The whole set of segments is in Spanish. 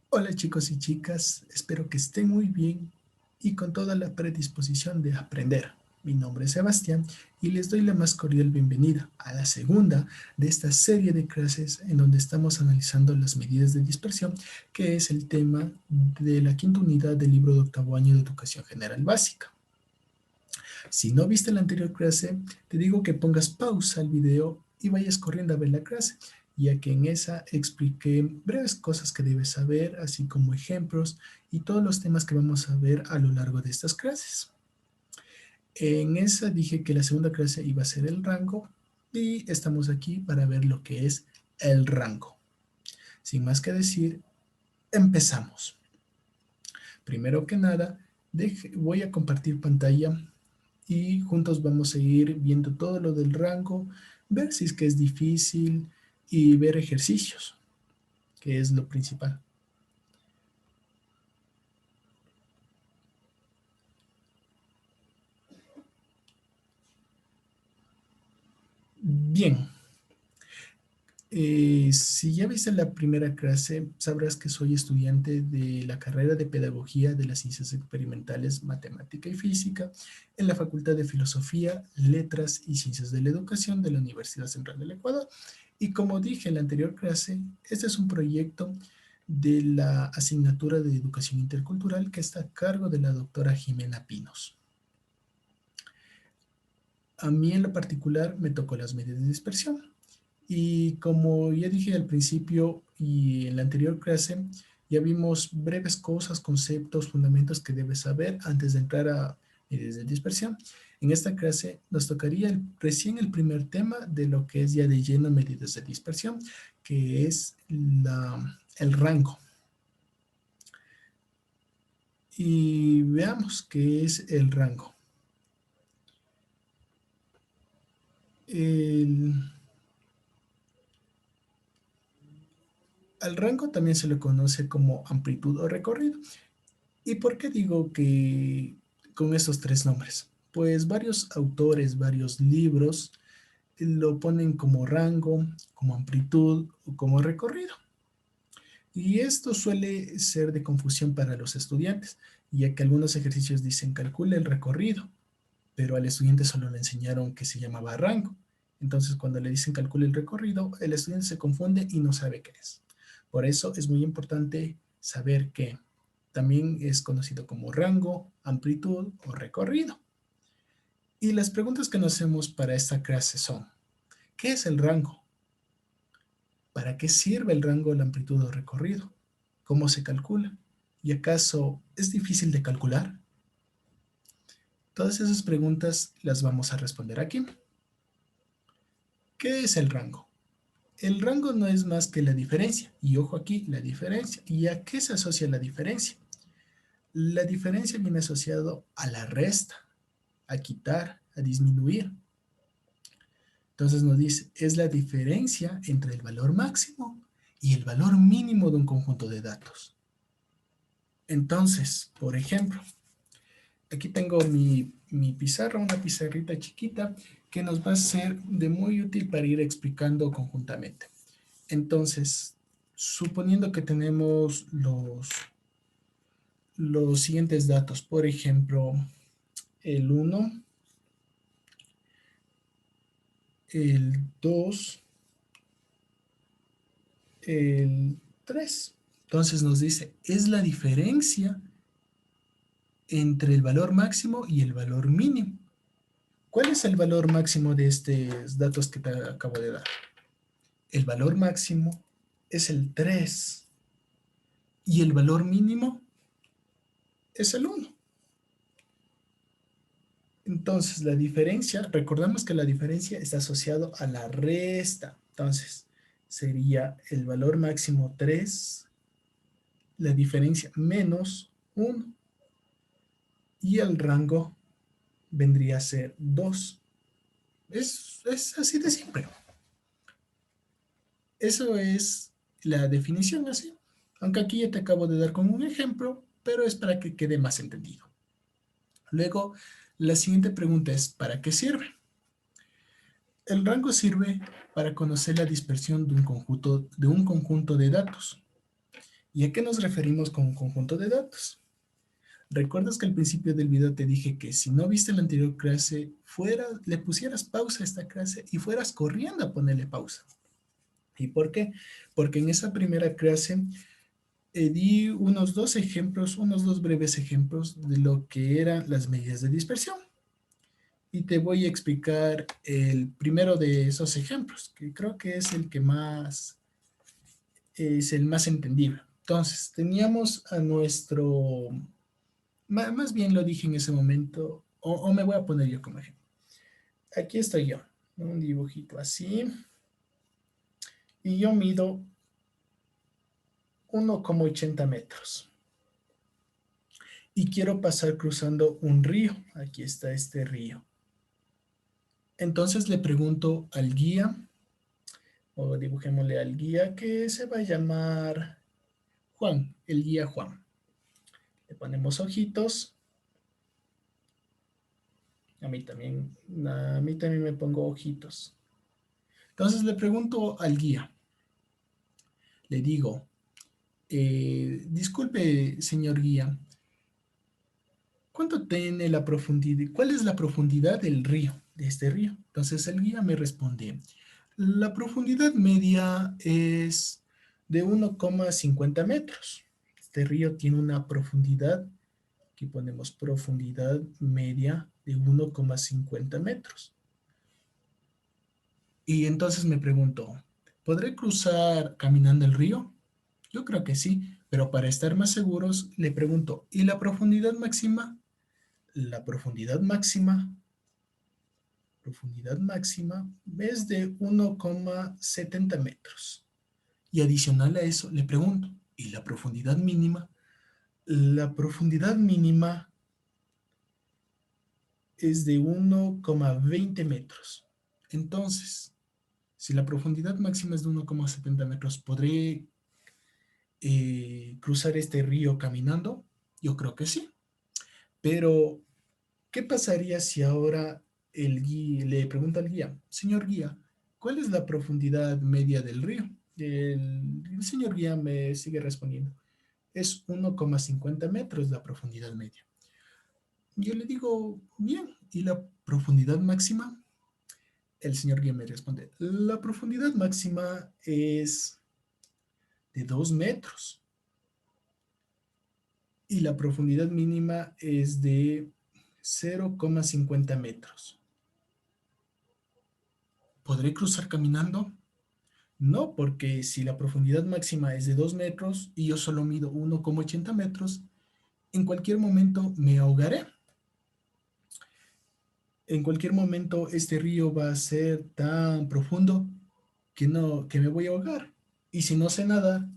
Hola chicos y chicas, espero que estén muy bien y con toda la predisposición de aprender. Mi nombre es Sebastián y les doy la más cordial bienvenida a la segunda de esta serie de clases en donde estamos analizando las medidas de dispersión, que es el tema de la quinta unidad del libro de octavo año de Educación General Básica. Si no viste la anterior clase, te digo que pongas pausa al video y vayas corriendo a ver la clase, ya que en esa expliqué breves cosas que debes saber, así como ejemplos y todos los temas que vamos a ver a lo largo de estas clases. En esa dije que la segunda clase iba a ser el rango y estamos aquí para ver lo que es el rango. Sin más que decir, empezamos. Primero que nada, voy a compartir pantalla y juntos vamos a ir viendo todo lo del rango, ver si es que es difícil y ver ejercicios, que es lo principal. Bien, si ya viste la primera clase, sabrás que soy estudiante de la carrera de Pedagogía de las Ciencias Experimentales, Matemática y Física en la Facultad de Filosofía, Letras y Ciencias de la Educación de la Universidad Central del Ecuador. Y como dije en la anterior clase, este es un proyecto de la asignatura de Educación Intercultural que está a cargo de la doctora Jimena Pinos. A mí en lo particular me tocó las medidas de dispersión. Y como ya dije al principio y en la anterior clase, ya vimos breves cosas, conceptos, fundamentos que debes saber antes de entrar a medidas de dispersión. En esta clase nos tocaría recién el primer tema de lo que es ya de lleno medidas de dispersión, que es el rango. Y veamos qué es el rango. El, Al rango también se le conoce como amplitud o recorrido. ¿Y por qué digo que con esos tres nombres? Pues varios autores, varios libros lo ponen como rango, como amplitud o como recorrido. Y esto suele ser de confusión para los estudiantes, ya que algunos ejercicios dicen calcula el recorrido, pero al estudiante solo le enseñaron que se llamaba rango. Entonces, cuando le dicen calcula el recorrido, el estudiante se confunde y no sabe qué es. Por eso es muy importante saber que también es conocido como rango, amplitud o recorrido. Y las preguntas que nos hacemos para esta clase son, ¿qué es el rango? ¿Para qué sirve el rango, la amplitud o recorrido? ¿Cómo se calcula? ¿Y acaso es difícil de calcular? Todas esas preguntas las vamos a responder aquí. ¿Qué es el rango? El rango no es más que la diferencia. Y ojo aquí, la diferencia. ¿Y a qué se asocia la diferencia? La diferencia viene asociado a la resta, a quitar, a disminuir. Entonces nos dice, es la diferencia entre el valor máximo y el valor mínimo de un conjunto de datos. Entonces, por ejemplo, aquí tengo mi pizarra, una pizarrita chiquita que nos va a ser de muy útil para ir explicando conjuntamente. Entonces, suponiendo que tenemos los siguientes datos, por ejemplo, el 1, el 2, el 3. Entonces nos dice, es la diferencia entre el valor máximo y el valor mínimo. ¿Cuál es el valor máximo de estos datos que te acabo de dar? El valor máximo es el 3 y el valor mínimo es el 1. Entonces, la diferencia, recordamos que la diferencia está asociado a la resta. Entonces, sería el valor máximo 3, la diferencia menos 1 y el rango vendría a ser 2. Es así de simple. Eso es la definición así. Aunque aquí ya te acabo de dar como un ejemplo, pero es para que quede más entendido. Luego, la siguiente pregunta es, ¿para qué sirve? El rango sirve para conocer la dispersión de un conjunto de datos. ¿Y a qué nos referimos con un conjunto de datos? ¿Recuerdas que al principio del video te dije que si no viste la anterior clase, le pusieras pausa a esta clase y fueras corriendo a ponerle pausa? ¿Y por qué? Porque en esa primera clase di unos dos ejemplos, unos dos breves ejemplos de lo que eran las medidas de dispersión. Y te voy a explicar el primero de esos ejemplos, que creo que es el más entendible. Entonces, teníamos a más bien lo dije en ese momento, o me voy a poner yo como ejemplo. Aquí estoy yo, un dibujito así, y yo mido 1,80 metros. Y quiero pasar cruzando un río. Aquí está este río. Entonces le pregunto al guía, o dibujémosle al guía, que se va a llamar Juan, el guía Juan. Le ponemos ojitos. A mí también me pongo ojitos. Entonces le pregunto al guía. Le digo, disculpe, señor guía, ¿cuánto tiene la profundidad? ¿Cuál es la profundidad del río, de este río? Entonces el guía me responde, la profundidad media es de 1,50 metros. Este río tiene una profundidad, aquí ponemos profundidad media de 1,50 metros. Y entonces me pregunto, ¿podré cruzar caminando el río? Yo creo que sí, pero para estar más seguros le pregunto, ¿y la profundidad máxima? La profundidad máxima es de 1,70 metros. Y adicional a eso, le pregunto, ¿y la profundidad mínima? La profundidad mínima es de 1,20 metros. Entonces, si la profundidad máxima es de 1,70 metros, ¿podré cruzar este río caminando? Yo creo que sí. Pero, ¿qué pasaría si ahora el guía le pregunta al guía, señor guía, ¿cuál es la profundidad media del río? El señor guía me sigue respondiendo, es 1,50 metros la profundidad media. Yo le digo, bien, ¿y la profundidad máxima? El señor guía me responde, la profundidad máxima es de 2 metros y la profundidad mínima es de 0,50 metros. ¿Podré cruzar caminando? No, porque si la profundidad máxima es de 2 metros y yo solo mido 1,80 metros, en cualquier momento me ahogaré. En cualquier momento este río va a ser tan profundo que me voy a ahogar. Y si no sé nada,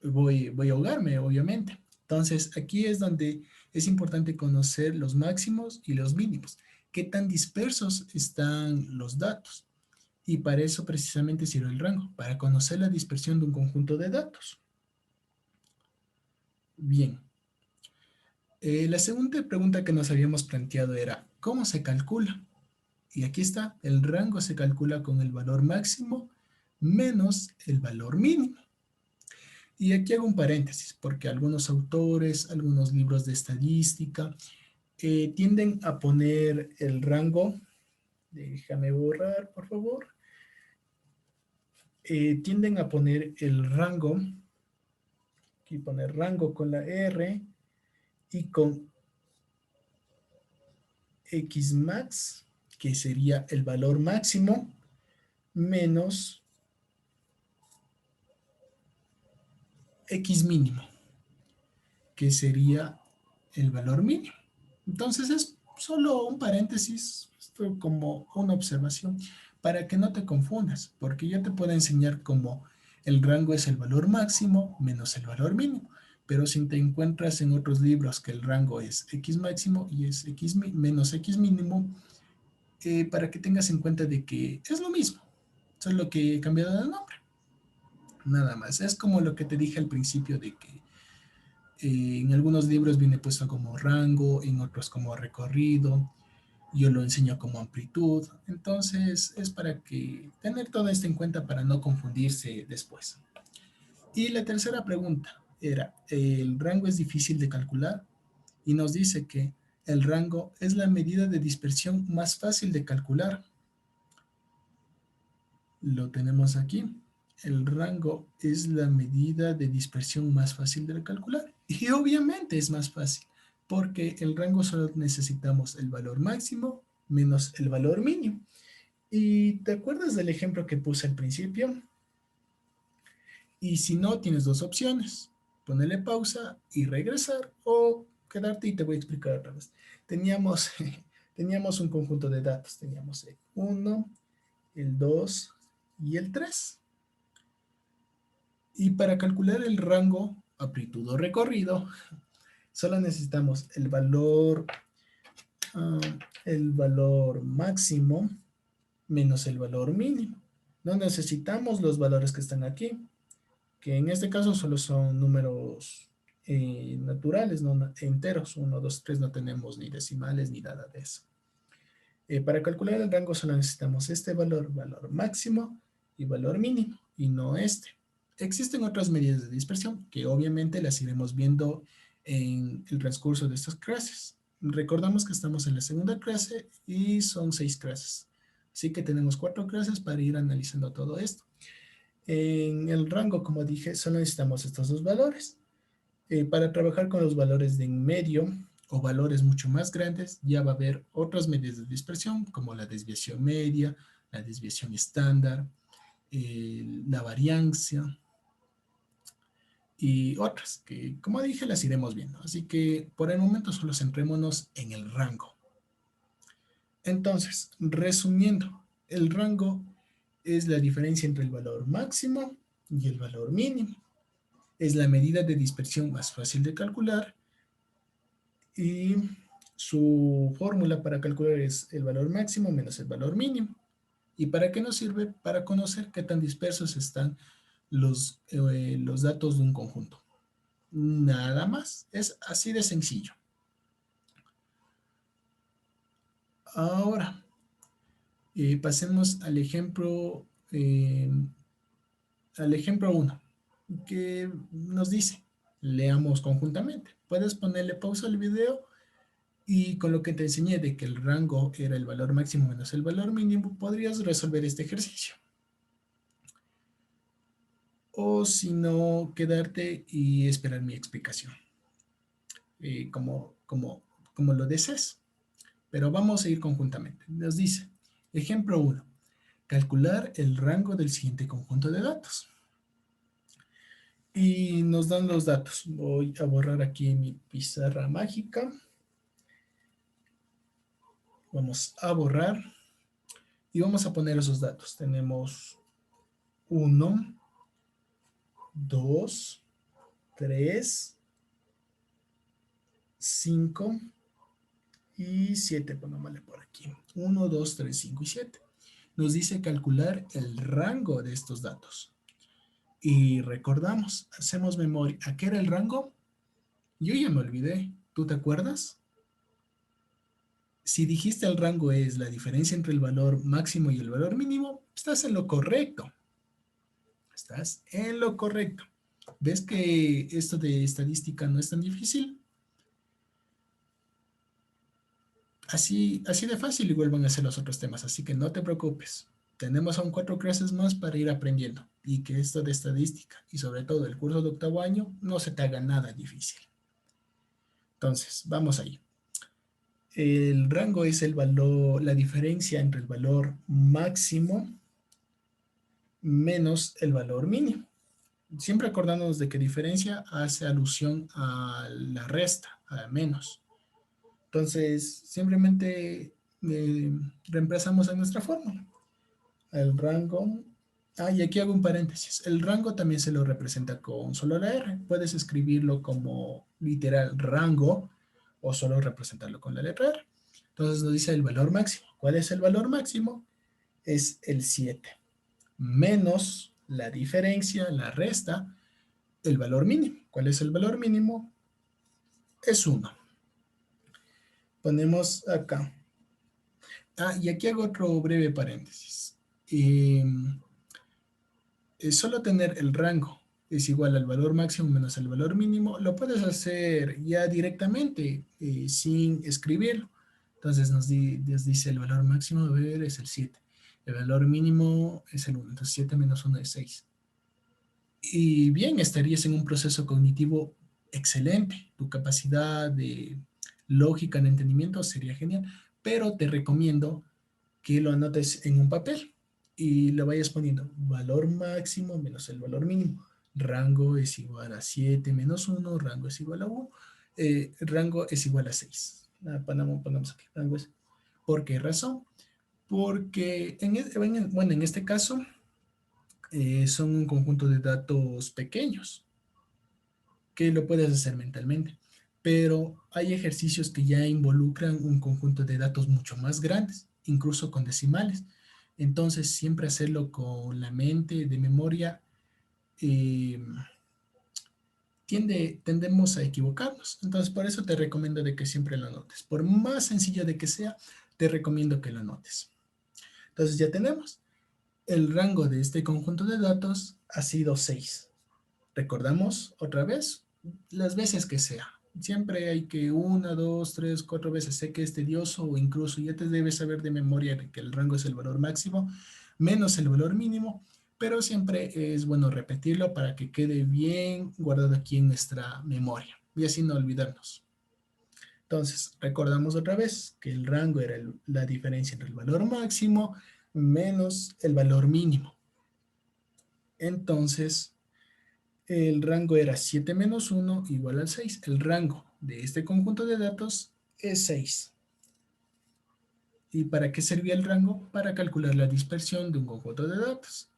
voy a ahogarme, obviamente. Entonces, aquí es donde es importante conocer los máximos y los mínimos. ¿Qué tan dispersos están los datos? Y para eso precisamente sirve el rango, para conocer la dispersión de un conjunto de datos. Bien. La segunda pregunta que nos habíamos planteado era, ¿cómo se calcula? Y aquí está, el rango se calcula con el valor máximo menos el valor mínimo. Y aquí hago un paréntesis, porque algunos autores, algunos libros de estadística, tienden a poner el rango, déjame borrar, por favor, tienden a poner el rango, aquí poner rango con la R y con Xmax, que sería el valor máximo, menos X mínimo, que sería el valor mínimo. Entonces es solo un paréntesis, esto como una observación, para que no te confundas, porque yo te puedo enseñar cómo el rango es el valor máximo menos el valor mínimo, pero si te encuentras en otros libros que el rango es X máximo y es X menos X mínimo, para que tengas en cuenta de que es lo mismo, solo que he cambiado de nombre. Nada más. Es como lo que te dije al principio de que en algunos libros viene puesto como rango, en otros como recorrido, yo lo enseño como amplitud. Entonces es para que tener todo esto en cuenta para no confundirse después. Y la tercera pregunta era, ¿el rango es difícil de calcular? Y nos dice que el rango es la medida de dispersión más fácil de calcular. Lo tenemos aquí. El rango es la medida de dispersión más fácil de calcular. Y obviamente es más fácil, porque el rango solo necesitamos el valor máximo menos el valor mínimo. ¿Y te acuerdas del ejemplo que puse al principio? Y si no, tienes dos opciones. Ponerle pausa y regresar o quedarte y te voy a explicar otra vez. Teníamos, teníamos un conjunto de datos. Teníamos el 1, el 2 y el 3. Y para calcular el rango amplitud o recorrido, solo necesitamos el valor máximo menos el valor mínimo. No necesitamos los valores que están aquí, que en este caso solo son números naturales, no enteros, 1, 2, 3, no tenemos ni decimales ni nada de eso. Para calcular el rango solo necesitamos este valor, valor máximo y valor mínimo, y no este. Existen otras medidas de dispersión que obviamente las iremos viendo en el transcurso de estas clases. Recordamos que estamos en la segunda clase y son 6 clases. Así que tenemos 4 clases para ir analizando todo esto. En el rango, como dije, solo necesitamos estos dos valores. Para trabajar con los valores de en medio o valores mucho más grandes, ya va a haber otras medidas de dispersión, como la desviación media, la desviación estándar, la variancia y otras, que como dije, las iremos viendo. Así que por el momento solo centrémonos en el rango. Entonces, resumiendo, el rango es la diferencia entre el valor máximo y el valor mínimo. Es la medida de dispersión más fácil de calcular y su fórmula para calcular es el valor máximo menos el valor mínimo. ¿Y para qué nos sirve? Para conocer qué tan dispersos están los datos de un conjunto. Nada más, es así de sencillo. Ahora, pasemos al ejemplo 1, que nos dice, leamos conjuntamente. Puedes ponerle pausa al video y con lo que te enseñé de que el rango era el valor máximo menos el valor mínimo, podrías resolver este ejercicio. O si no, quedarte y esperar mi explicación, como lo desees. Pero vamos a ir conjuntamente. Nos dice, ejemplo 1, calcular el rango del siguiente conjunto de datos. Y nos dan los datos. Voy a borrar aquí mi pizarra mágica. Vamos a borrar y vamos a poner esos datos. Tenemos 1, 2, 3, 5 y 7. Pongámosle por aquí. 1, 2, 3, 5 y 7. Nos dice calcular el rango de estos datos. Y recordamos, hacemos memoria. ¿A qué era el rango? Yo ya me olvidé. ¿Tú te acuerdas? Si dijiste el rango es la diferencia entre el valor máximo y el valor mínimo, estás en lo correcto. Estás en lo correcto. ¿Ves que esto de estadística no es tan difícil? Así de fácil igual van a ser los otros temas, así que no te preocupes. Tenemos aún 4 clases más para ir aprendiendo y que esto de estadística y sobre todo el curso de octavo año no se te haga nada difícil. Entonces, vamos ahí. El rango es el valor, la diferencia entre el valor máximo menos el valor mínimo. Siempre acordándonos de que diferencia hace alusión a la resta, a menos. Entonces, simplemente reemplazamos a nuestra fórmula. El rango, y aquí hago un paréntesis. El rango también se lo representa con solo la R. Puedes escribirlo como literal rango o solo representarlo con la letra R. Entonces nos dice el valor máximo. ¿Cuál es el valor máximo? Es el 7 menos la diferencia, la resta, el valor mínimo. ¿Cuál es el valor mínimo? Es 1. Ponemos acá. Y aquí hago otro breve paréntesis. Solo tener el rango es igual al valor máximo menos el valor mínimo, lo puedes hacer ya directamente sin escribirlo. Entonces nos dice el valor máximo, a ver, es el 7. El valor mínimo es el 1. Entonces 7 menos 1 es 6. Y bien, estarías en un proceso cognitivo excelente. Tu capacidad de lógica, de entendimiento sería genial. Pero te recomiendo que lo anotes en un papel y lo vayas poniendo valor máximo menos el valor mínimo. Rango es igual a 7 menos 1, rango es igual a 1, rango es igual a 6. Pongamos aquí, rango es. ¿Por qué razón? Porque bueno, en este caso son un conjunto de datos pequeños que lo puedes hacer mentalmente, pero hay ejercicios que ya involucran un conjunto de datos mucho más grandes, incluso con decimales. Entonces, siempre hacerlo con la mente de memoria, eh, tendemos a equivocarnos. Entonces, por eso te recomiendo de que siempre lo anotes. Por más sencillo de que sea, te recomiendo que lo anotes. Entonces, ya tenemos. El rango de este conjunto de datos ha sido 6. Recordamos otra vez, las veces que sea. Siempre hay que 1, 2, 3, 4 veces. Sé que es tedioso o incluso ya te debes saber de memoria que el rango es el valor máximo menos el valor mínimo, pero siempre es bueno repetirlo para que quede bien guardado aquí en nuestra memoria y así no olvidarnos. Entonces, recordamos otra vez que el rango era la diferencia entre el valor máximo menos el valor mínimo. Entonces, el rango era 7 menos 1 igual al 6. El rango de este conjunto de datos es 6. ¿Y para qué servía el rango? Para calcular la dispersión de un conjunto de datos.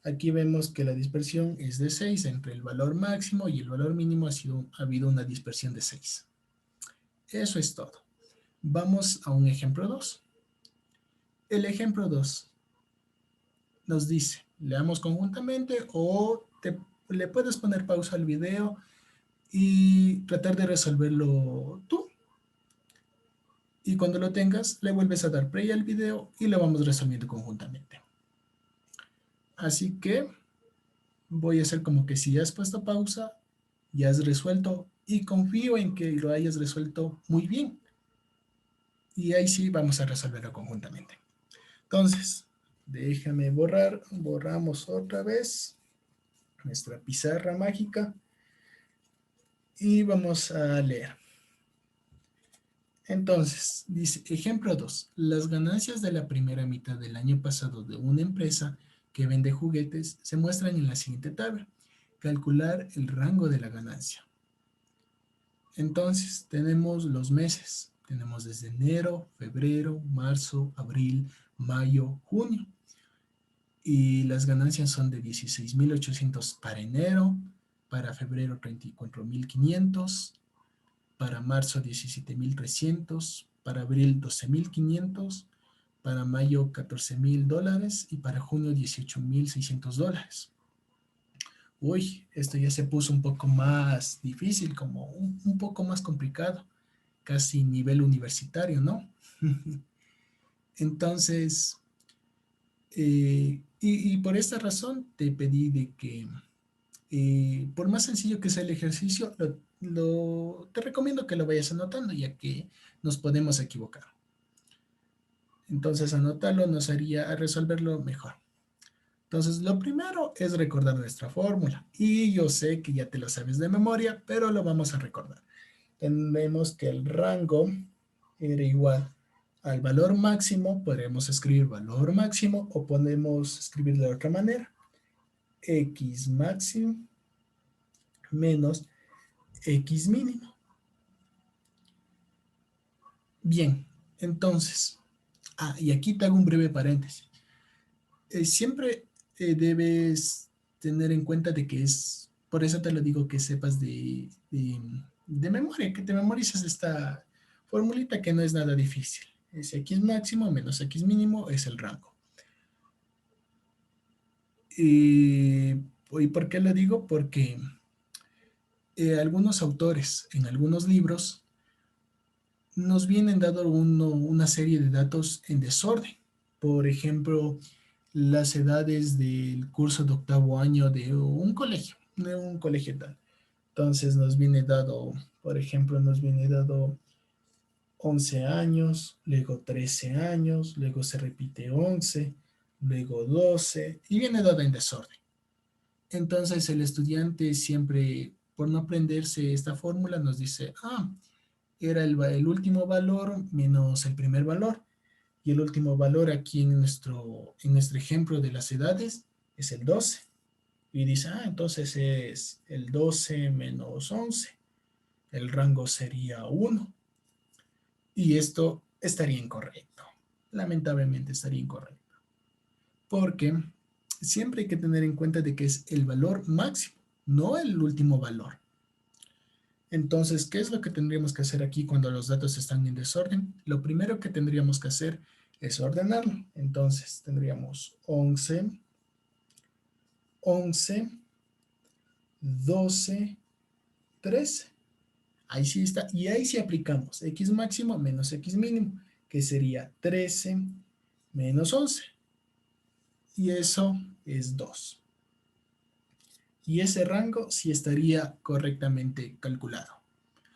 Aquí vemos que la dispersión es de 6. Entre el valor máximo y el valor mínimo ha habido una dispersión de 6. Eso es todo. Vamos a un ejemplo 2. El ejemplo 2 nos dice, leamos conjuntamente o le puedes poner pausa al video y tratar de resolverlo tú. Y cuando lo tengas, le vuelves a dar play al video y lo vamos resolviendo conjuntamente. Así que voy a hacer como que si ya has puesto pausa, ya has resuelto y confío en que lo hayas resuelto muy bien. Y ahí sí vamos a resolverlo conjuntamente. Entonces, déjame borramos otra vez nuestra pizarra mágica y vamos a leer. Entonces, dice, ejemplo 2. Las ganancias de la primera mitad del año pasado de una empresa que vende juguetes se muestran en la siguiente tabla. Calcular el rango de la ganancia. Entonces, tenemos los meses. Tenemos desde enero, febrero, marzo, abril, mayo, junio. Y las ganancias son de 16.800 para enero, para febrero 34.500, para marzo 17.300, para abril 12.500, para mayo $14.000 y para junio $18.600. Uy, esto ya se puso un poco más difícil, como un poco más complicado, casi nivel universitario, ¿no? Entonces, y por esta razón te pedí de que, por más sencillo que sea el ejercicio, te recomiendo que lo vayas anotando, ya que nos podemos equivocar. Entonces, anotarlo nos haría resolverlo mejor. Entonces, lo primero es recordar nuestra fórmula. Y yo sé que ya te lo sabes de memoria, pero lo vamos a recordar. Tenemos que el rango era igual al valor máximo. Podremos escribir valor máximo o podemos escribir de otra manera. X máximo menos X mínimo. Bien, entonces, y aquí te hago un breve paréntesis. Siempre debes tener en cuenta de que por eso te lo digo que sepas de memoria, que te memorices esta formulita que no es nada difícil. Es X máximo menos X mínimo es el rango. ¿Y por qué lo digo? Porque algunos autores en algunos libros nos vienen dando una serie de datos en desorden. Por ejemplo, las edades del curso de octavo año de un colegio. de un colegio tal. Entonces nos viene dado, por ejemplo, nos viene dado 11 años, luego 13 años, luego se repite 11, luego 12 y viene dado en desorden. Entonces el estudiante siempre, por no aprenderse esta fórmula, nos dice, era el último valor menos el primer valor. Y el último valor aquí en nuestro ejemplo de las edades es el 12. Y dice, entonces es el 12 menos 11. El rango sería 1. Y esto estaría incorrecto. Lamentablemente estaría incorrecto. Porque siempre hay que tener en cuenta de que es el valor máximo, no el último valor. Entonces, ¿qué es lo que tendríamos que hacer aquí cuando los datos están en desorden? Lo primero que tendríamos que hacer es ordenarlo. Entonces, tendríamos 11, 11, 12, 13. Ahí sí está. Y ahí sí aplicamos x máximo menos x mínimo, que sería 13 menos 11. Y eso es 2. Y ese rango sí estaría correctamente calculado.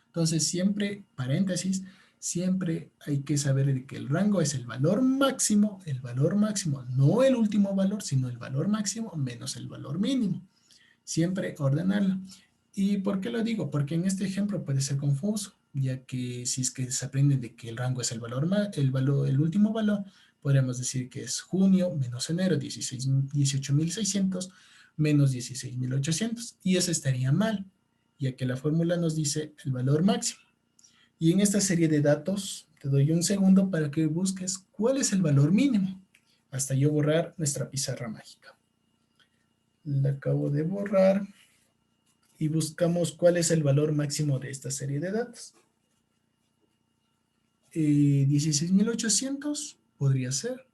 Entonces, siempre, paréntesis, siempre hay que saber de que el rango es el valor máximo, no el último valor, sino el valor máximo menos el valor mínimo. Siempre ordenarlo. ¿Y por qué lo digo? Porque en este ejemplo puede ser confuso, ya que si es que se aprende de que el rango es el último valor, podríamos decir que es junio menos enero, 18.600 menos 16.800. Y eso estaría mal, ya que la fórmula nos dice el valor máximo. Y en esta serie de datos, te doy un segundo para que busques cuál es el valor mínimo, hasta yo borrar nuestra pizarra mágica. La acabo de borrar y buscamos cuál es el valor máximo de esta serie de datos. 16.800 podría ser,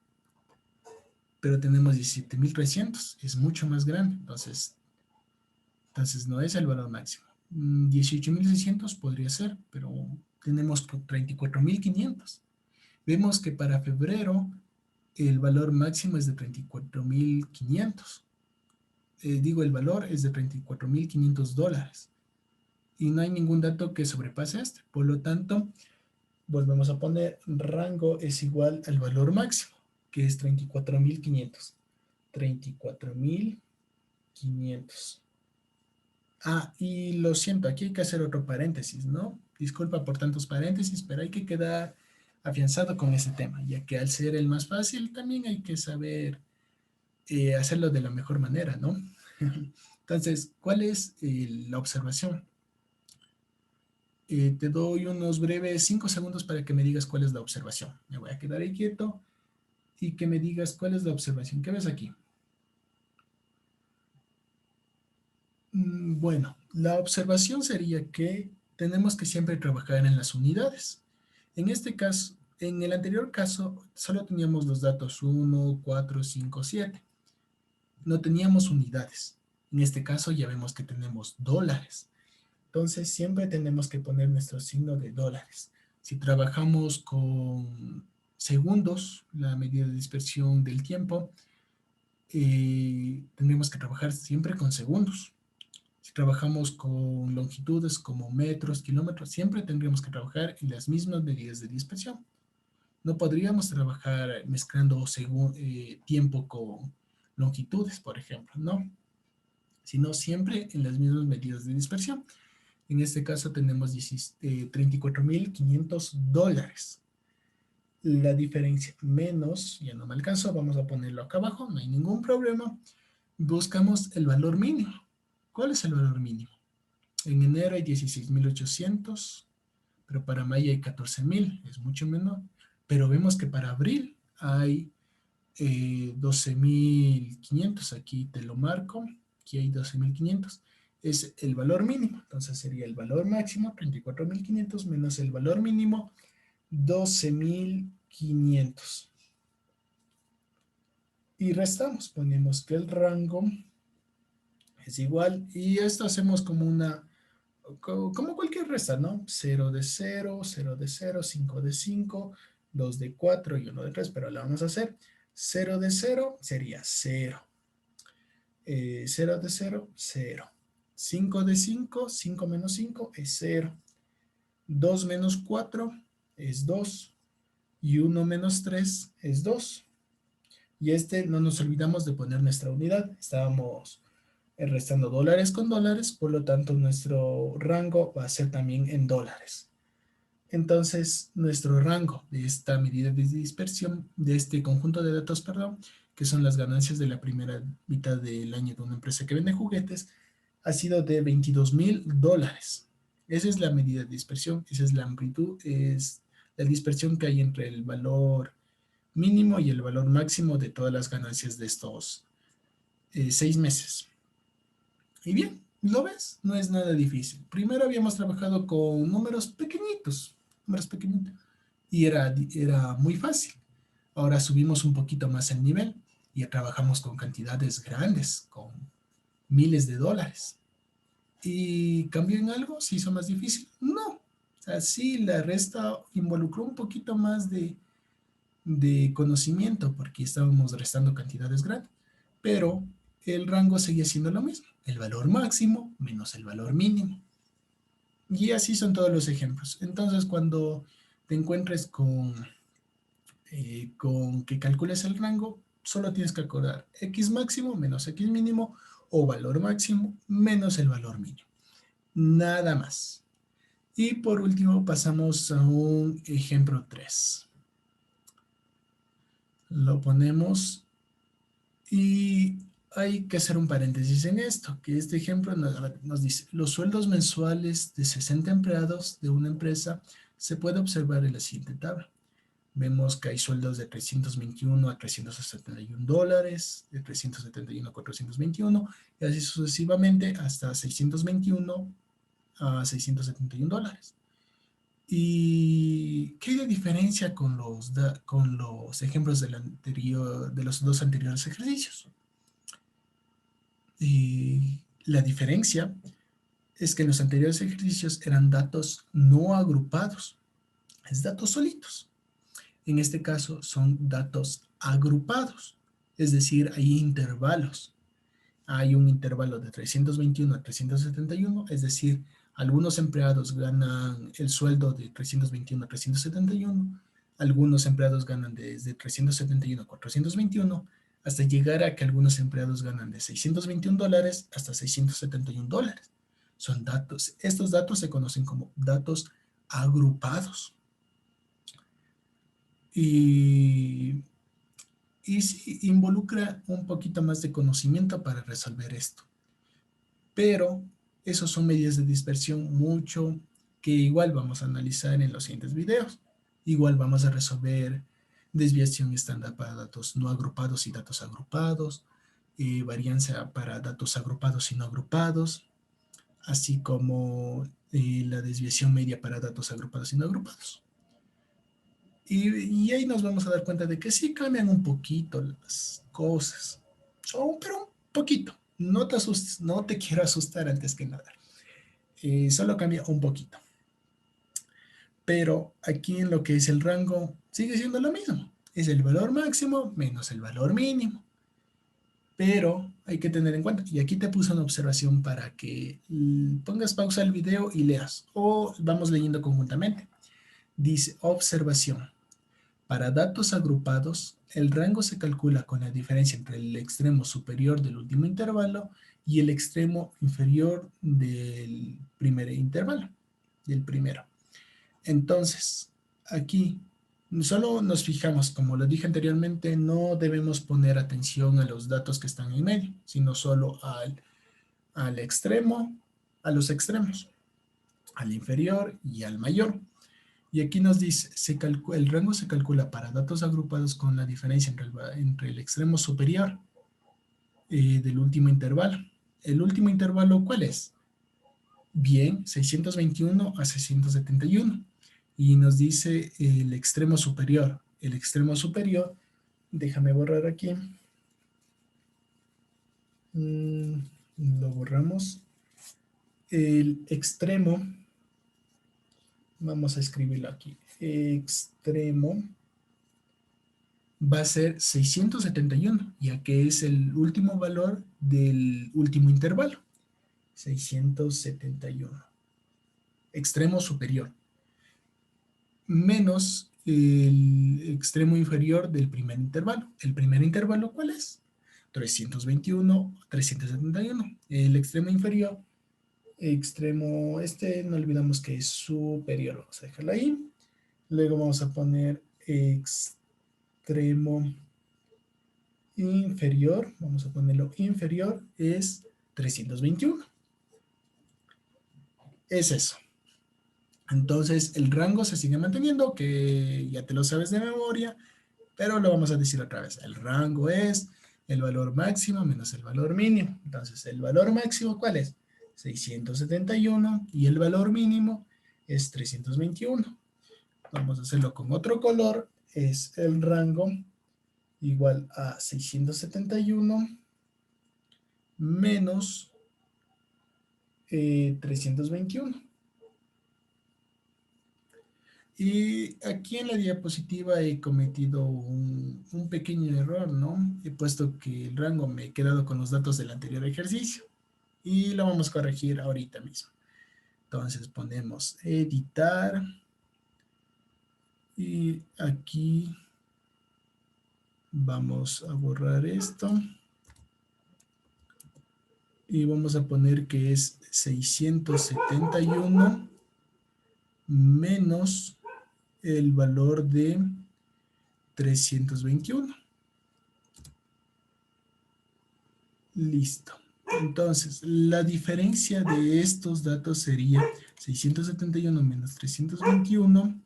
pero tenemos 17.300, es mucho más grande, entonces no es el valor máximo. 18.600 podría ser, pero tenemos 34.500. Vemos que para febrero el valor máximo es de 34.500. El valor es de $34.500 y no hay ningún dato que sobrepase este. Por lo tanto, volvemos a poner rango es igual al valor máximo, que es 34.500. 34.500. Y lo siento, aquí hay que hacer otro paréntesis, ¿no? Disculpa por tantos paréntesis, pero hay que quedar afianzado con ese tema, ya que al ser el más fácil, también hay que saber hacerlo de la mejor manera, ¿no? Entonces, ¿cuál es la observación? Te doy unos breves 5 segundos para que me digas cuál es la observación. Me voy a quedar ahí quieto y que me digas cuál es la observación. ¿Qué ves aquí? Bueno, la observación sería que tenemos que siempre trabajar en las unidades. En este caso, en el anterior caso, solo teníamos los datos 1, 4, 5, 7. No teníamos unidades. En este caso ya vemos que tenemos dólares. Entonces siempre tenemos que poner nuestro signo de dólares. Si trabajamos con segundos, la medida de dispersión del tiempo, tendríamos que trabajar siempre con segundos. Si trabajamos con longitudes como metros, kilómetros, siempre tendríamos que trabajar en las mismas medidas de dispersión. No podríamos trabajar mezclando tiempo con longitudes, por ejemplo, no, sino siempre en las mismas medidas de dispersión. En este caso tenemos $34.500. La diferencia menos, ya no me alcanzó, vamos a ponerlo acá abajo, no hay ningún problema. Buscamos el valor mínimo. ¿Cuál es el valor mínimo? En enero hay 16.800, pero para mayo hay 14.000, es mucho menor. Pero vemos que para abril hay 12.500, aquí te lo marco, aquí hay 12.500, es el valor mínimo, entonces sería el valor máximo 34.500 menos el valor mínimo 12.500. Y restamos, ponemos que el rango es igual, y esto hacemos como cualquier resta, ¿no? 0 de 0, 0 de 0, 5 de 5, 2 de 4 y 1 de 3, pero la vamos a hacer. 0 de 0 sería 0. 0 de 0, 0. 5 de 5, 5 menos 5 es 0. 2 menos 4 es 2. Y 1 menos 3 es 2. Y no nos olvidamos de poner nuestra unidad. Estábamos restando dólares con dólares, por lo tanto nuestro rango va a ser también en dólares. Entonces, nuestro rango de esta medida de dispersión, de este conjunto de datos, perdón, que son las ganancias de la primera mitad del año de una empresa que vende juguetes, ha sido de $22,000. Esa es la medida de dispersión, esa es la amplitud, es la dispersión que hay entre el valor mínimo y el valor máximo de todas las ganancias de estos 6 meses. Y bien, ¿lo ves? No es nada difícil. Primero habíamos trabajado con números pequeñitos, y era muy fácil. Ahora subimos un poquito más el nivel y ya trabajamos con cantidades grandes, con miles de dólares. ¿Y cambió en algo? ¿Se hizo más difícil? No. O sea, sí, la resta involucró un poquito más de conocimiento porque estábamos restando cantidades grandes, pero el rango seguía siendo lo mismo, el valor máximo menos el valor mínimo. Y así son todos los ejemplos. Entonces, cuando te encuentres con que calcules el rango, solo tienes que acordar x máximo menos x mínimo o valor máximo menos el valor mínimo. Nada más. Y por último pasamos a un ejemplo 3. Lo ponemos y hay que hacer un paréntesis en esto, que este ejemplo nos dice, los sueldos mensuales de 60 empleados de una empresa se puede observar en la siguiente tabla. Vemos que hay sueldos de 321 a 371 dólares, de 371 a 421, y así sucesivamente hasta 621 a 671 dólares. ¿Y qué hay de diferencia con los ejemplos de los dos anteriores ejercicios? Y la diferencia es que en los anteriores ejercicios eran datos no agrupados, es datos solitos. En este caso son datos agrupados, es decir, hay intervalos. Hay un intervalo de 321 a 371, es decir, algunos empleados ganan el sueldo de 321 a 371, algunos empleados ganan desde 371 a 421, hasta llegar a que algunos empleados ganan de 621 dólares hasta 671 dólares. Son datos, estos datos se conocen como datos agrupados. Y sí, involucra un poquito más de conocimiento para resolver esto. Pero esos son medidas de dispersión mucho que igual vamos a analizar en los siguientes videos. Igual vamos a resolver desviación estándar para datos no agrupados y datos agrupados, varianza para datos agrupados y no agrupados, así como la desviación media para datos agrupados y no agrupados. Y ahí nos vamos a dar cuenta de que sí cambian un poquito las cosas, pero un poquito. No te asustes, no te quiero asustar antes que nada. Solo cambia un poquito. Pero aquí en lo que es el rango sigue siendo lo mismo. Es el valor máximo menos el valor mínimo. Pero hay que tener en cuenta, y aquí te puse una observación para que pongas pausa al video y leas, o vamos leyendo conjuntamente. Dice, observación. Para datos agrupados, el rango se calcula con la diferencia entre el extremo superior del último intervalo y el extremo inferior del primer intervalo, del primero. Entonces, aquí solo nos fijamos, como lo dije anteriormente, no debemos poner atención a los datos que están en medio, sino solo al extremo, a los extremos, al inferior y al mayor. Y aquí nos dice, el rango se calcula para datos agrupados con la diferencia entre el extremo superior del último intervalo. ¿El último intervalo cuál es? Bien, 621 a 671. Y nos dice el extremo superior. El extremo superior, déjame borrar aquí. Lo borramos. El extremo, vamos a escribirlo aquí. Extremo va a ser 671, ya que es el último valor del último intervalo. 671. Extremo superior. Menos el extremo inferior del primer intervalo. ¿El primer intervalo cuál es? 321, 371. El extremo inferior, no olvidamos que es superior. Vamos a dejarlo ahí. Luego vamos a poner extremo inferior. Vamos a ponerlo inferior. Es 321. Es eso. Entonces, el rango se sigue manteniendo, que ya te lo sabes de memoria, pero lo vamos a decir otra vez. El rango es el valor máximo menos el valor mínimo. Entonces, el valor máximo, ¿cuál es? 671 y el valor mínimo es 321. Vamos a hacerlo con otro color. Es el rango igual a 671 menos 321. Y aquí en la diapositiva he cometido un pequeño error, ¿no? He puesto que el rango me he quedado con los datos del anterior ejercicio. Y lo vamos a corregir ahorita mismo. Entonces ponemos editar. Y aquí vamos a borrar esto. Y vamos a poner que es 671 menos el valor de 321. Listo. Entonces, la diferencia de estos datos sería 671 menos 321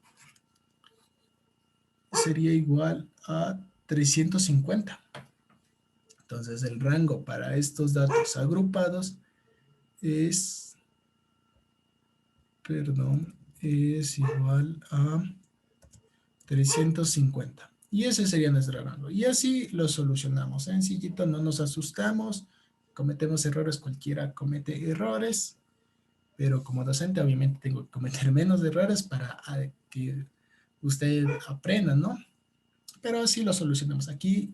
sería igual a 350. Entonces, el rango para estos datos agrupados es igual a 350. Y ese sería nuestro rango. Y así lo solucionamos. Sencillito, no nos asustamos. Cometemos errores, cualquiera comete errores. Pero como docente, obviamente, tengo que cometer menos errores para que usted aprenda, ¿no? Pero así lo solucionamos. Aquí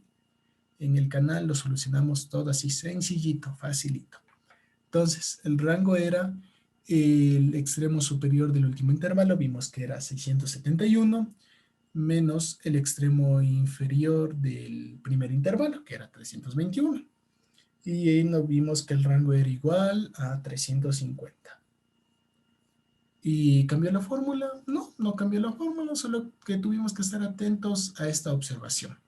en el canal lo solucionamos todo así sencillito, facilito. Entonces, el rango era el extremo superior del último intervalo. Vimos que era 671 menos el extremo inferior del primer intervalo, que era 321. Y ahí nos vimos que el rango era igual a 350. ¿Y cambió la fórmula? No, no cambió la fórmula, solo que tuvimos que estar atentos a esta observación.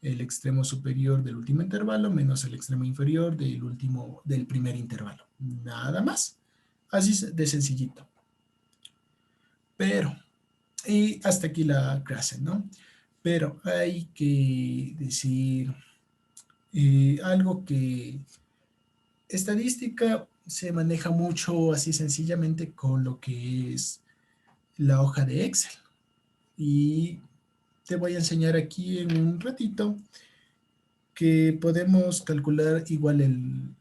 El extremo superior del último intervalo menos el extremo inferior del primer intervalo. Nada más. Así de sencillito. Pero, y hasta aquí la clase, ¿no? Pero hay que decir algo que estadística se maneja mucho así sencillamente con lo que es la hoja de Excel. Y te voy a enseñar aquí en un ratito que podemos calcular igual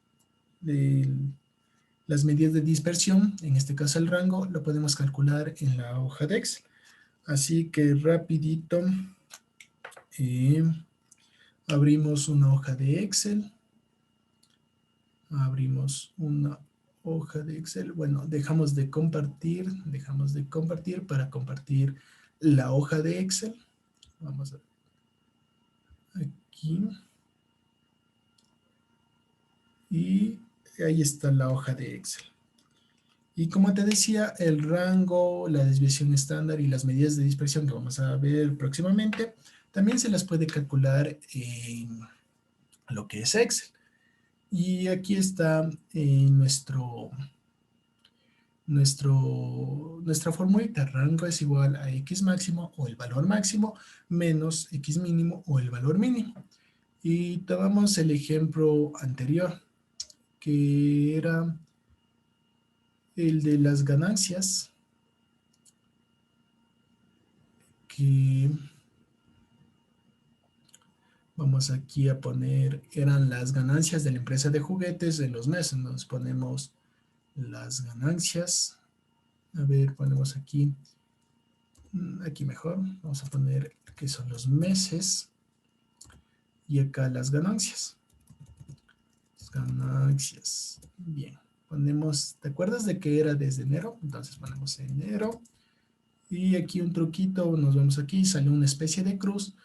las medidas de dispersión, en este caso el rango, lo podemos calcular en la hoja de Excel. Así que rapidito abrimos una hoja de Excel. Abrimos una hoja de Excel. Bueno, dejamos de compartir para compartir la hoja de Excel. Vamos a aquí. Y ahí está la hoja de Excel. Y como te decía, el rango, la desviación estándar y las medidas de dispersión que vamos a ver próximamente, también se las puede calcular en lo que es Excel. Y aquí está nuestra formulita. Rango es igual a X máximo o el valor máximo menos X mínimo o el valor mínimo. Y tomamos el ejemplo anterior, que era el de las ganancias, que vamos aquí a poner, eran las ganancias de la empresa de juguetes de los meses. Nos ponemos las ganancias. A ver, ponemos aquí mejor. Vamos a poner que son los meses. Y acá las ganancias. Bien. Ponemos, ¿te acuerdas de que era desde enero? Entonces ponemos enero. Y aquí un truquito, nos vamos aquí, sale una especie de cruz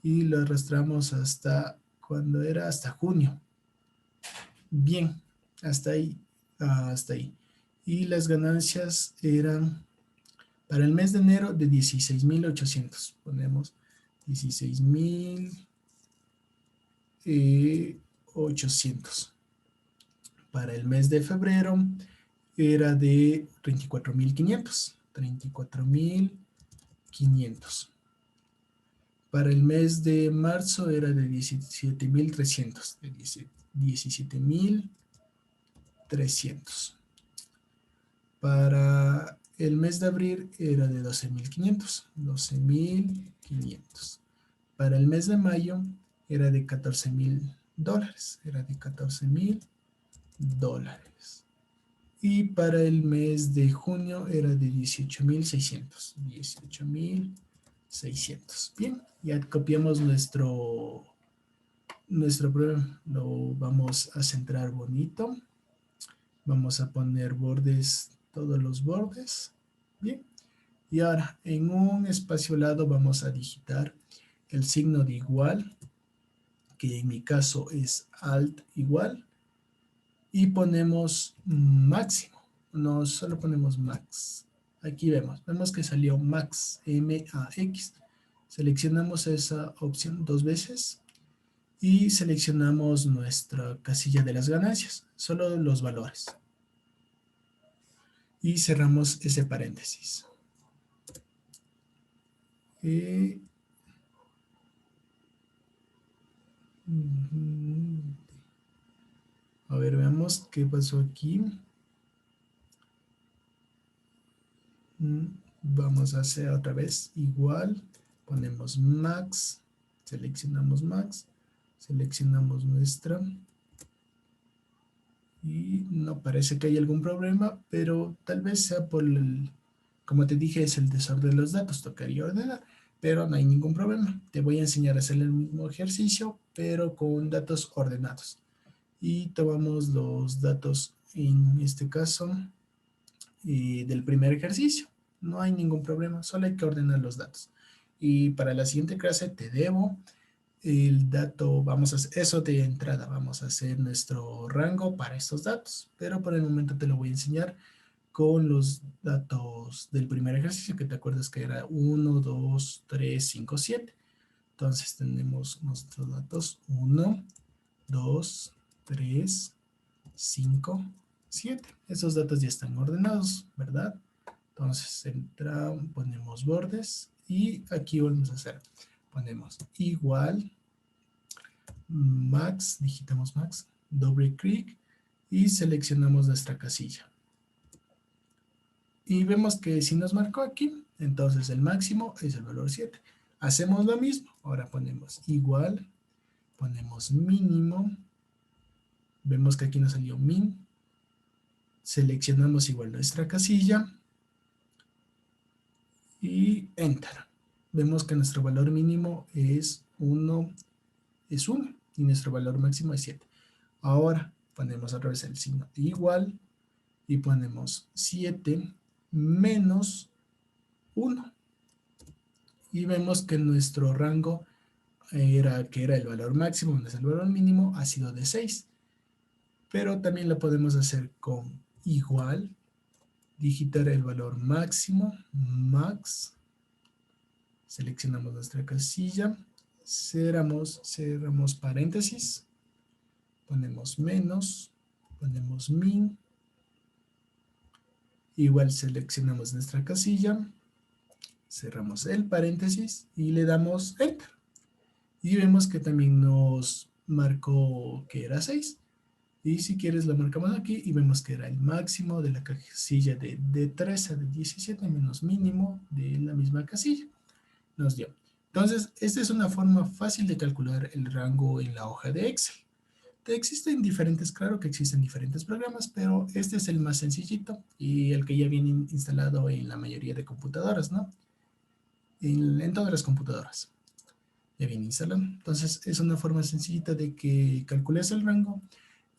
y lo arrastramos hasta cuando era hasta junio. Bien, hasta ahí, hasta ahí. Y las ganancias eran para el mes de enero de 16.800. Ponemos 16.800. Para el mes de febrero era de 34.500. 34.500. Para el mes de marzo era de 17.300. De 17.300. Para el mes de abril era de 12.500. 12.500. Para el mes de mayo era de $14.000. Era de $14.000. Y para el mes de junio era de 18.600. 18.600. Bien, ya copiamos nuestro programa. Lo vamos a centrar bonito. Vamos a poner bordes, todos los bordes. Bien. Y ahora, en un espacio lado vamos a digitar el signo de igual, que en mi caso es alt igual. Y ponemos máximo. No, solo ponemos max. Aquí vemos que salió max, M-A-X. Seleccionamos esa opción 2 veces y seleccionamos nuestra casilla de las ganancias, solo los valores. Y cerramos ese paréntesis. A ver, veamos qué pasó aquí. Vamos a hacer otra vez igual. Ponemos max, seleccionamos max, seleccionamos nuestra. Y no parece que haya algún problema, pero tal vez sea por el, como te dije, es el desorden de los datos, tocaría ordenar, pero no hay ningún problema. Te voy a enseñar a hacer el mismo ejercicio, pero con datos ordenados. Y tomamos los datos, en este caso, del primer ejercicio. No hay ningún problema, solo hay que ordenar los datos. Y para la siguiente clase te debo el dato, vamos a hacer eso de entrada, vamos a hacer nuestro rango para estos datos, pero por el momento te lo voy a enseñar con los datos del primer ejercicio, que te acuerdas que era 1, 2, 3, 5, 7. Entonces tenemos nuestros datos 1, 2, 3, 5, 7. Esos datos ya están ordenados, ¿verdad? Entonces ponemos bordes y aquí vamos a hacer, ponemos igual, max, digitamos max, doble clic y seleccionamos nuestra casilla. Y vemos que si nos marcó aquí, entonces el máximo es el valor 7. Hacemos lo mismo, ahora ponemos igual, ponemos mínimo, vemos que aquí nos salió min, seleccionamos igual nuestra casilla y enter. Vemos que nuestro valor mínimo es 1, y nuestro valor máximo es 7. Ahora ponemos otra vez el signo igual y ponemos 7 menos 1. Y vemos que nuestro rango que era el valor máximo menos el valor mínimo, ha sido de 6. Pero también lo podemos hacer con igual, digitar el valor máximo, max, seleccionamos nuestra casilla, cerramos paréntesis, ponemos menos, ponemos min, igual seleccionamos nuestra casilla, cerramos el paréntesis y le damos enter. Y vemos que también nos marcó que era 6. Y si quieres lo marcamos aquí y vemos que era el máximo de la casilla de 13 a de 17 menos mínimo de la misma casilla. Nos dio. Entonces, esta es una forma fácil de calcular el rango en la hoja de Excel. Existen diferentes, claro que existen diferentes programas, pero este es el más sencillito y el que ya viene instalado en la mayoría de computadoras, ¿no? En todas las computadoras ya viene instalado. Entonces, es una forma sencillita de que calcules el rango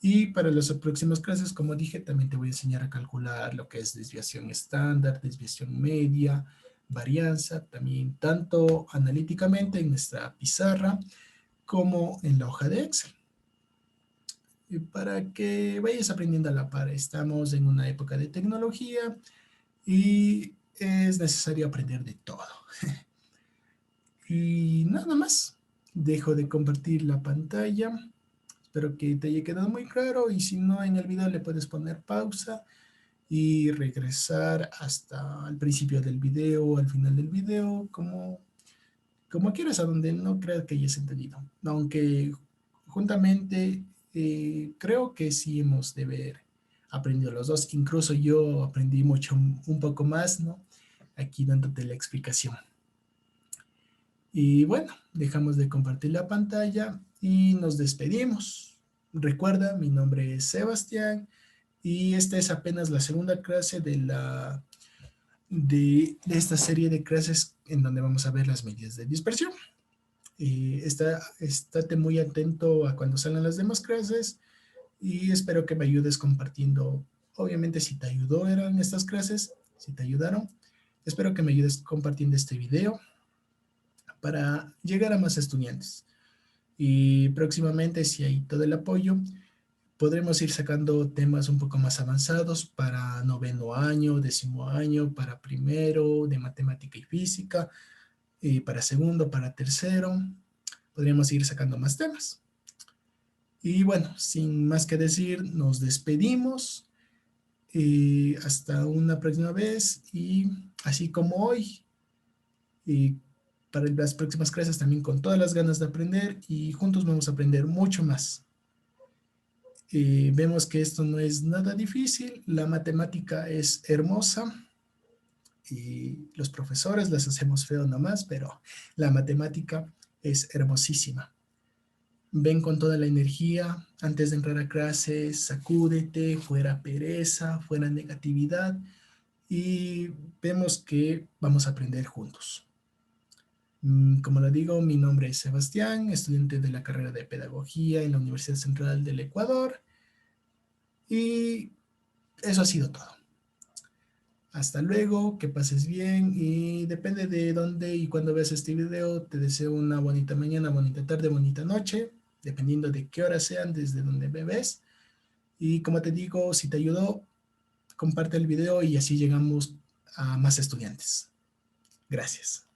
Y para las próximas clases, como dije, también te voy a enseñar a calcular lo que es desviación estándar, desviación media, varianza, también tanto analíticamente en nuestra pizarra como en la hoja de Excel. Y para que vayas aprendiendo a la par, estamos en una época de tecnología y es necesario aprender de todo. Y nada más, dejo de compartir la pantalla. Espero que te haya quedado muy claro y si no en el video le puedes poner pausa y regresar hasta el principio del video o al final del video, como quieras, a donde no creas que hayas entendido. Aunque juntamente creo que sí hemos de haber aprendido los dos. Incluso yo aprendí mucho, un poco más, ¿no? Aquí dándote la explicación. Y bueno, dejamos de compartir la pantalla y nos despedimos. Recuerda, mi nombre es Sebastián y esta es apenas la segunda clase de esta serie de clases en donde vamos a ver las medidas de dispersión. Estate muy atento a cuando salgan las demás clases y espero que me ayudes compartiendo. Obviamente, si te ayudó eran estas clases, si te ayudaron, espero que me ayudes compartiendo este video para llegar a más estudiantes. Y próximamente, si hay todo el apoyo, podremos ir sacando temas un poco más avanzados para noveno año, décimo año, para primero de matemática y física, para segundo, para tercero. Podríamos ir sacando más temas. Y bueno, sin más que decir, nos despedimos. Hasta una próxima vez y así como hoy, y para las próximas clases también con todas las ganas de aprender y juntos vamos a aprender mucho más. Vemos que esto no es nada difícil, la matemática es hermosa y los profesores las hacemos feo nomás, pero la matemática es hermosísima. Ven con toda la energía antes de entrar a clases, sacúdete, fuera pereza, fuera negatividad y vemos que vamos a aprender juntos. Como lo digo, mi nombre es Sebastián, estudiante de la carrera de Pedagogía en la Universidad Central del Ecuador y eso ha sido todo. Hasta luego, que pases bien y depende de dónde y cuándo veas este video, te deseo una bonita mañana, bonita tarde, bonita noche, dependiendo de qué hora sean, desde donde me ves. Y como te digo, si te ayudó, comparte el video y así llegamos a más estudiantes. Gracias.